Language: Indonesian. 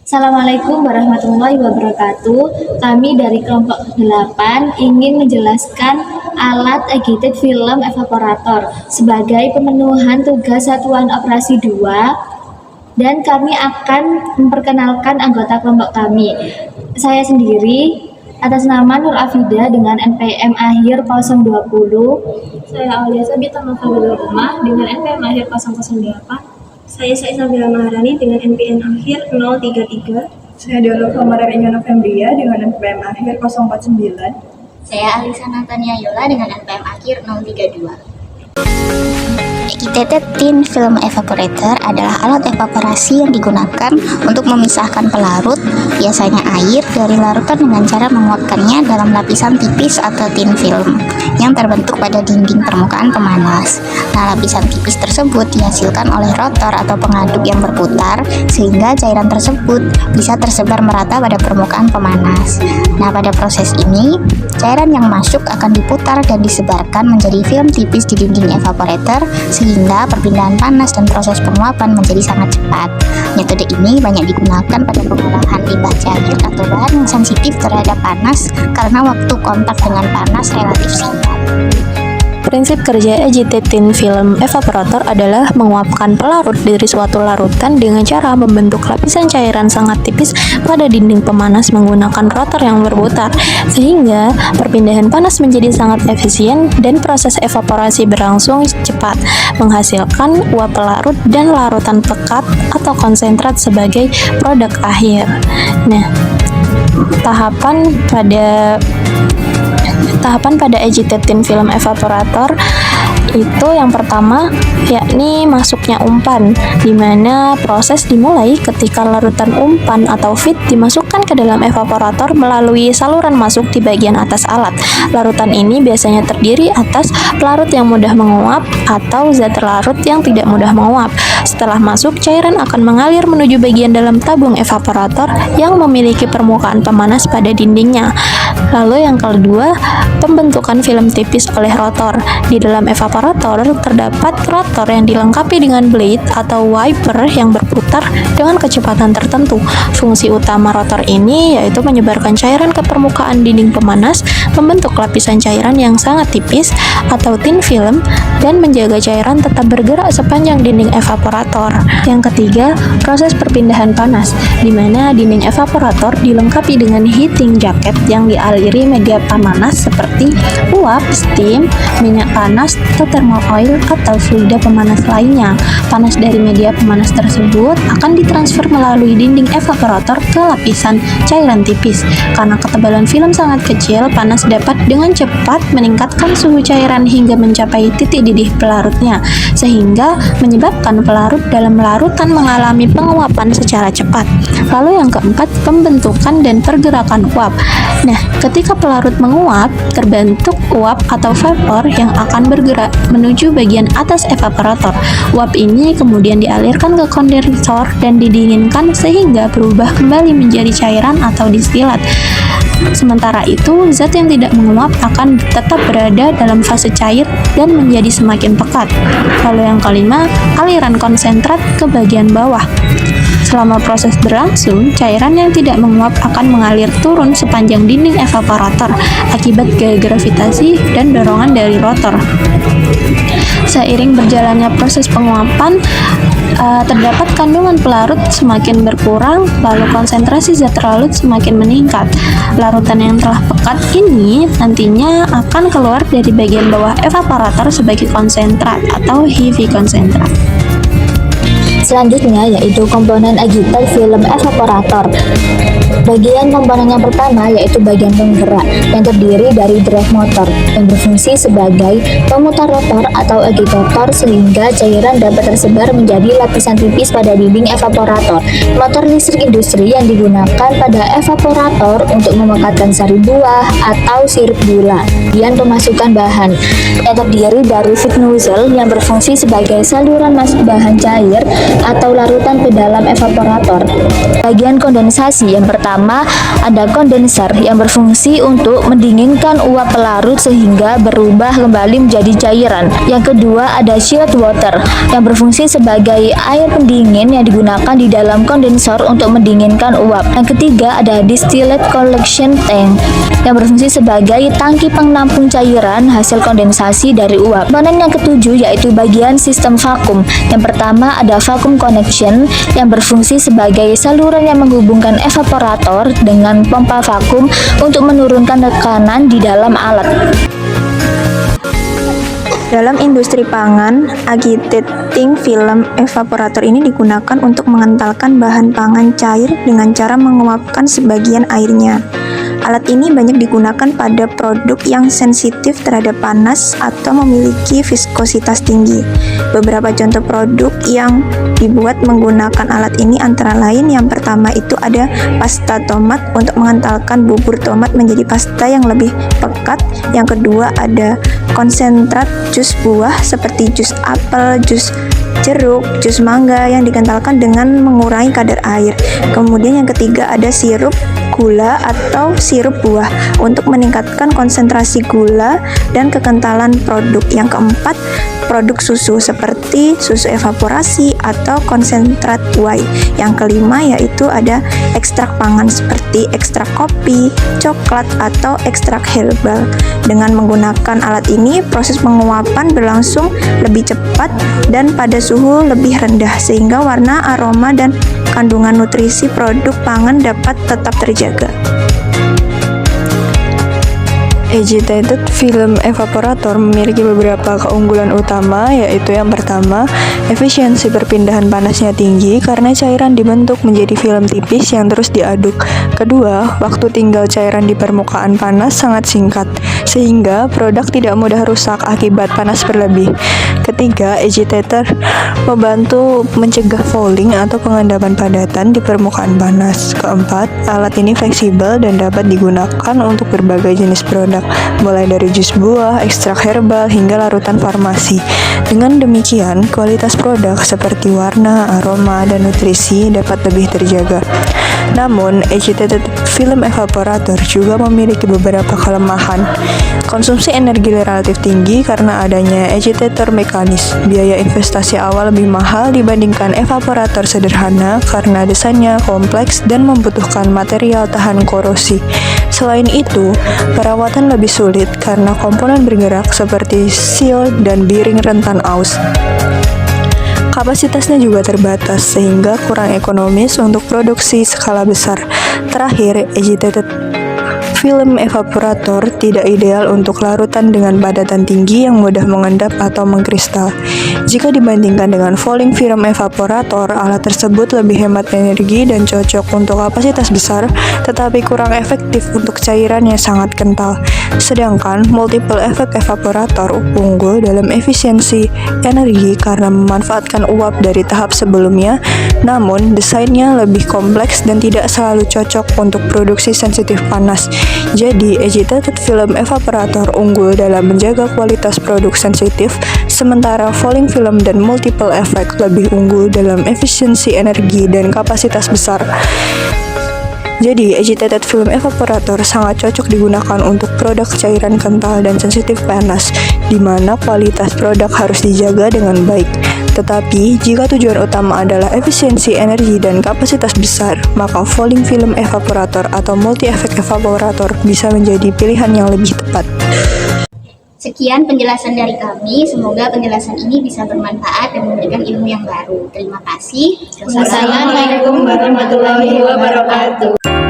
Assalamualaikum warahmatullahi wabarakatuh. Kami dari kelompok 8 ingin menjelaskan alat agitated film evaporator sebagai pemenuhan tugas satuan operasi 2, dan kami akan memperkenalkan anggota kelompok kami. Saya sendiri atas nama Nur Afida dengan NPM akhir 020. Saya Aulia Sabita Mafadul Rumah dengan NPM akhir 008. Saya Saisabila Maharani dengan NPM akhir 033. Saya Dialog Ramadan Inga Novembria dengan NPM akhir 049. Saya Alisa Natania Yola dengan NPM akhir 032. Agitated Thin Film Evaporator adalah alat evaporasi yang digunakan untuk memisahkan pelarut, biasanya air, dari larutan dengan cara menguapkannya dalam lapisan tipis atau thin film yang terbentuk pada dinding permukaan pemanas. Nah, lapisan tipis tersebut dihasilkan oleh rotor atau pengaduk yang berputar sehingga cairan tersebut bisa tersebar merata pada permukaan pemanas. Nah, pada proses ini, cairan yang masuk akan diputar dan disebarkan menjadi film tipis di dinding evaporator sehingga perpindahan panas dan proses penguapan menjadi sangat cepat. Metode ini banyak digunakan pada pengolahan limbah cair atau bahan yang sensitif terhadap panas karena waktu kontak dengan panas relatif singkat. Prinsip kerja agitated thin film evaporator adalah menguapkan pelarut dari suatu larutan dengan cara membentuk lapisan cairan sangat tipis pada dinding pemanas menggunakan rotor yang berputar, sehingga perpindahan panas menjadi sangat efisien dan proses evaporasi berlangsung cepat, menghasilkan uap pelarut dan larutan pekat atau konsentrat sebagai produk akhir. Nah, tahapan pada agitated thin film evaporator itu yang pertama yakni masuknya umpan, di mana proses dimulai ketika larutan umpan atau feed dimasukkan ke dalam evaporator melalui saluran masuk di bagian atas alat. Larutan ini biasanya terdiri atas pelarut yang mudah menguap atau zat larut yang tidak mudah menguap. Setelah masuk, cairan akan mengalir menuju bagian dalam tabung evaporator yang memiliki permukaan pemanas pada dindingnya. Lalu yang kedua, pembentukan film tipis oleh rotor. Di dalam evaporator terdapat rotor yang dilengkapi dengan blade atau wiper yang berputar dengan kecepatan tertentu. Fungsi utama rotor ini yaitu menyebarkan cairan ke permukaan dinding pemanas, membentuk lapisan cairan yang sangat tipis atau thin film, dan menjaga cairan tetap bergerak sepanjang dinding evaporator. Yang ketiga, proses perpindahan panas, di mana dinding evaporator dilengkapi dengan heating jacket yang dialiri media pemanas seperti uap, steam, minyak panas, thermal oil, atau fluida pemanas lainnya. Panas dari media pemanas tersebut akan ditransfer melalui dinding evaporator ke lapisan cairan tipis. Karena ketebalan film sangat kecil, panas dapat dengan cepat meningkatkan suhu cairan hingga mencapai titik didih pelarutnya, sehingga menyebabkan pelarut dalam larutan mengalami penguapan secara cepat. Lalu yang keempat, pembentukan dan pergerakan uap. Nah, ketika pelarut menguap, terbentuk uap atau vapor yang akan bergerak menuju bagian atas evaporator. Uap ini kemudian dialirkan ke kondensor dan didinginkan sehingga berubah kembali menjadi cairan atau distilat. Sementara itu, zat yang tidak menguap akan tetap berada dalam fase cair dan menjadi semakin pekat. Lalu yang kelima, aliran konsentrat ke bagian bawah. Selama proses berlangsung, cairan yang tidak menguap akan mengalir turun sepanjang dinding evaporator akibat gaya gravitasi dan dorongan dari rotor. Seiring berjalannya proses penguapan, terdapat kandungan pelarut semakin berkurang, lalu konsentrasi zat larut semakin meningkat. Larutan yang telah pekat ini nantinya akan keluar dari bagian bawah evaporator sebagai konsentrat atau heavy konsentrat. Selanjutnya yaitu komponen agitated film evaporator. Bagian komponen yang pertama yaitu bagian penggerak yang terdiri dari drive motor yang berfungsi sebagai pemutar rotor atau agitator sehingga cairan dapat tersebar menjadi lapisan tipis pada dinding evaporator. Motor listrik industri yang digunakan pada evaporator untuk memekatkan sari buah atau sirup gula dan pemasukan bahan yang terdiri dari feed nozzle yang berfungsi sebagai saluran masuk bahan cair atau larutan ke dalam evaporator. Bagian kondensasi yang pertama ada kondenser yang berfungsi untuk mendinginkan uap pelarut sehingga berubah kembali menjadi cairan. Yang kedua ada chilled water yang berfungsi sebagai air pendingin yang digunakan di dalam kondensor untuk mendinginkan uap. Yang ketiga ada distillate collection tank yang berfungsi sebagai tangki penampung cairan hasil kondensasi dari uap. Komponen yang ketujuh yaitu bagian sistem vakum. Yang pertama ada vacuum connection yang berfungsi sebagai saluran yang menghubungkan evaporator dengan pompa vakum untuk menurunkan tekanan di dalam alat. Dalam industri pangan, agitating film evaporator ini digunakan untuk mengentalkan bahan pangan cair dengan cara menguapkan sebagian airnya. Alat ini banyak digunakan pada produk yang sensitif terhadap panas atau memiliki viskositas tinggi. Beberapa contoh produk yang dibuat menggunakan alat ini antara lain yang pertama itu ada pasta tomat untuk mengentalkan bubur tomat menjadi pasta yang lebih pekat. Yang kedua ada konsentrat jus buah seperti jus apel, jus jeruk, jus mangga yang dikentalkan dengan mengurangi kadar air. Kemudian yang ketiga ada sirup gula atau sirup buah untuk meningkatkan konsentrasi gula dan kekentalan produk. Yang keempat, produk susu seperti susu evaporasi atau konsentrat whey. Yang kelima yaitu ada ekstrak pangan seperti ekstrak kopi, coklat atau ekstrak herbal. Dengan menggunakan alat ini, proses penguapan berlangsung lebih cepat dan pada suhu lebih rendah sehingga warna, aroma dan kandungan nutrisi produk pangan dapat tetap terjaga. Agitated film evaporator memiliki beberapa keunggulan utama, yaitu yang pertama, efisiensi perpindahan panasnya tinggi karena cairan dibentuk menjadi film tipis yang terus diaduk. Kedua, waktu tinggal cairan di permukaan panas sangat singkat, sehingga produk tidak mudah rusak akibat panas berlebih. Ketiga, agitator membantu mencegah fouling atau pengendapan padatan di permukaan panas. Keempat, alat ini fleksibel dan dapat digunakan untuk berbagai jenis produk, mulai dari jus buah, ekstrak herbal, hingga larutan farmasi. Dengan demikian, kualitas produk seperti warna, aroma, dan nutrisi dapat lebih terjaga. Namun, agitated film evaporator juga memiliki beberapa kelemahan. Konsumsi energi relatif tinggi karena adanya agitator mekanis. Biaya investasi awal lebih mahal dibandingkan evaporator sederhana karena desainnya kompleks dan membutuhkan material tahan korosi. Selain itu, perawatan lebih sulit karena komponen bergerak seperti seal dan bearing rentan aus. Kapasitasnya juga terbatas sehingga kurang ekonomis untuk produksi skala besar. Terakhir, agitated film evaporator tidak ideal untuk larutan dengan padatan tinggi yang mudah mengendap atau mengkristal. Jika dibandingkan dengan fouling film evaporator, alat tersebut lebih hemat energi dan cocok untuk kapasitas besar, tetapi kurang efektif untuk cairan yang sangat kental. Sedangkan multiple effect evaporator unggul dalam efisiensi energi karena memanfaatkan uap dari tahap sebelumnya, namun desainnya lebih kompleks dan tidak selalu cocok untuk produksi sensitif panas. Jadi, agitated film evaporator unggul dalam menjaga kualitas produk sensitif, sementara fouling film dan multiple effect lebih unggul dalam efisiensi energi dan kapasitas besar. Jadi, agitated film evaporator sangat cocok digunakan untuk produk cairan kental dan sensitif panas, di mana kualitas produk harus dijaga dengan baik. Tetapi, jika tujuan utama adalah efisiensi energi dan kapasitas besar, maka fouling film evaporator atau multi-effect evaporator bisa menjadi pilihan yang lebih tepat. Sekian penjelasan dari kami, semoga penjelasan ini bisa bermanfaat dan memberikan ilmu yang baru. Terima kasih. Wassalamualaikum warahmatullahi wabarakatuh.